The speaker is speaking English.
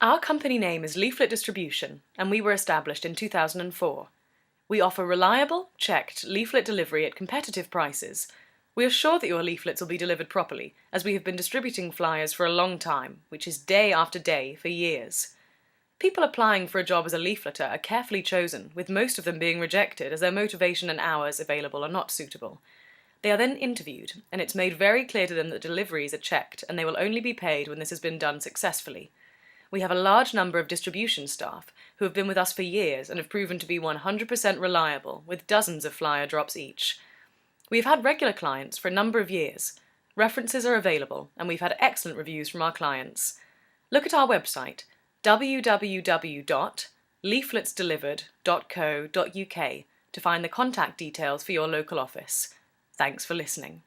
Our company name is Leaflet Distribution, and we were established in 2004. We offer reliable, checked leaflet delivery at competitive prices. We are sure that your leaflets will be delivered properly, as we have been distributing flyers for a long time, which is day after day for years. People applying for a job as a leafleter are carefully chosen, with most of them being rejected as their motivation and hours available are not suitable. They are then interviewed, and it's made very clear to them that deliveries are checked and they will only be paid when this has been done successfully. We have a large number of distribution staff who have been with us for years and have proven to be 100% reliable, with dozens of flyer drops each. We have had regular clients for a number of years. References are available, and we've had excellent reviews from our clients. Look at our website, www.leafletsdelivered.co.uk, to find the contact details for your local office. Thanks for listening.